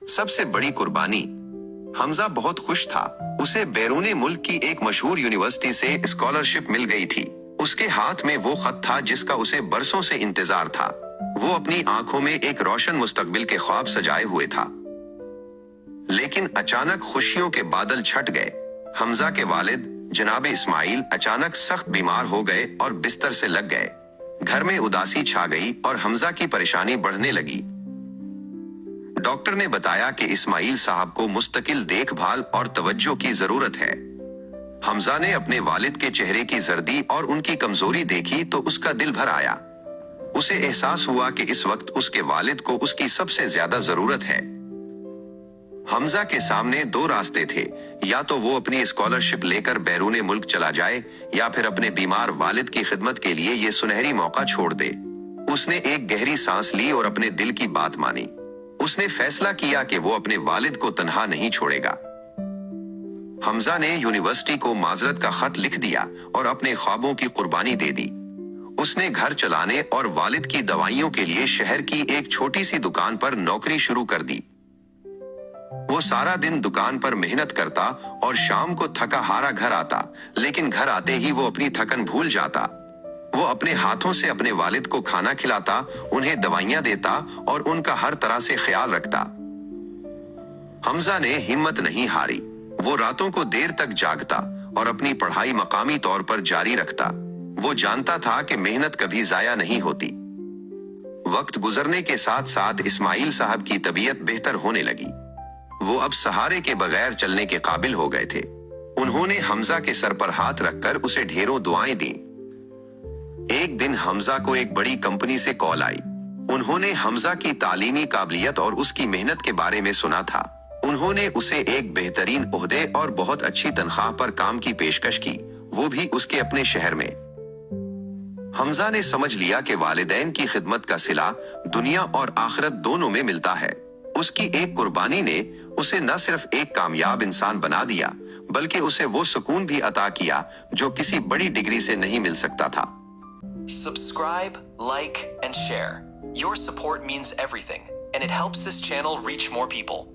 सबसे बड़ी कुर्बानी। हमजा बहुत खुश था। उसे बैरूने मुल्क की एक मशहूर यूनिवर्सिटी से स्कॉलरशिप मिल गई थी। उसके हाथ में वो खत था जिसका उसे बरसों से इंतजार था। वो अपनी आंखों में एक रोशन मुस्तकबिल के ख्वाब सजाए हुए था। लेकिन अचानक खुशियों के बादल छट गए। हमजा के वालिद जनाब इस्माइल अचानक सख्त बीमार हो गए और बिस्तर से लग गए। घर में उदासी छा गई और हमजा की परेशानी बढ़ने लगी। डॉक्टर ने बताया कि इस्माइल साहब को मुस्तकिल देखभाल और तवज्जो की जरूरत है। हमजा ने अपने वालिद के चेहरे की जर्दी और उनकी कमजोरी देखी तो उसका दिल भर आया। उसे एहसास हुआ कि इस वक्त उसके वालिद को उसकी सबसे ज्यादा जरूरत है। हमजा के सामने दो रास्ते थे, या तो वो अपनी स्कॉलरशिप लेकर बैरूने मुल्क चला जाए या फिर अपने बीमार वालिद की खिदमत के लिए ये सुनहरी मौका छोड़ दे। उसने एक गहरी सांस ली और अपने दिल की बात मानी। उसने फैसला किया कि वो अपने वालिद को तन्हा नहीं छोड़ेगा। हमजा ने यूनिवर्सिटी को माजरत का खत लिख दिया और अपने ख्वाबों की कुर्बानी दे दी। उसने घर चलाने और वालिद की दवाइयों के लिए शहर की एक छोटी सी दुकान पर नौकरी शुरू कर दी। वो सारा दिन दुकान पर मेहनत करता और शाम को थका हारा घर आता, लेकिन घर आते ही वो अपनी थकन भूल जाता। वो अपने हाथों से अपने वालिद को खाना खिलाता, उन्हें दवाइयां देता और उनका हर तरह से ख्याल रखता। हमजा ने हिम्मत नहीं हारी। वो रातों को देर तक जागता और अपनी पढ़ाई मकामी तौर पर जारी रखता। वो जानता था कि मेहनत कभी जाया नहीं होती। वक्त गुजरने के साथ साथ इस्माइल साहब की तबीयत बेहतर होने लगी। वो अब सहारे के बगैर चलने के काबिल हो गए थे। उन्होंने हमजा के सर पर हाथ रखकर उसे ढेरों दुआएं दी। एक दिन हमजा को एक बड़ी कंपनी से कॉल आई। उन्होंने हमजा की तालीमी काबिलियत और उसकी मेहनत के बारे में सुना था। उन्होंने उसे एक बेहतरीन ओहदे और बहुत अच्छी तनख्वाह पर काम की पेशकश की, वो भी उसके अपने शहर में। हमजा ने समझ लिया कि वालिदैन की खिदमत का सिला दुनिया और आखिरत दोनों में मिलता है। उसकी एक कुर्बानी ने उसे न सिर्फ एक कामयाब इंसान बना दिया, बल्कि उसे वो सुकून भी अता किया जो किसी बड़ी डिग्री से नहीं मिल सकता था। Subscribe, like, and share. Your support means everything, and it helps this channel reach more people.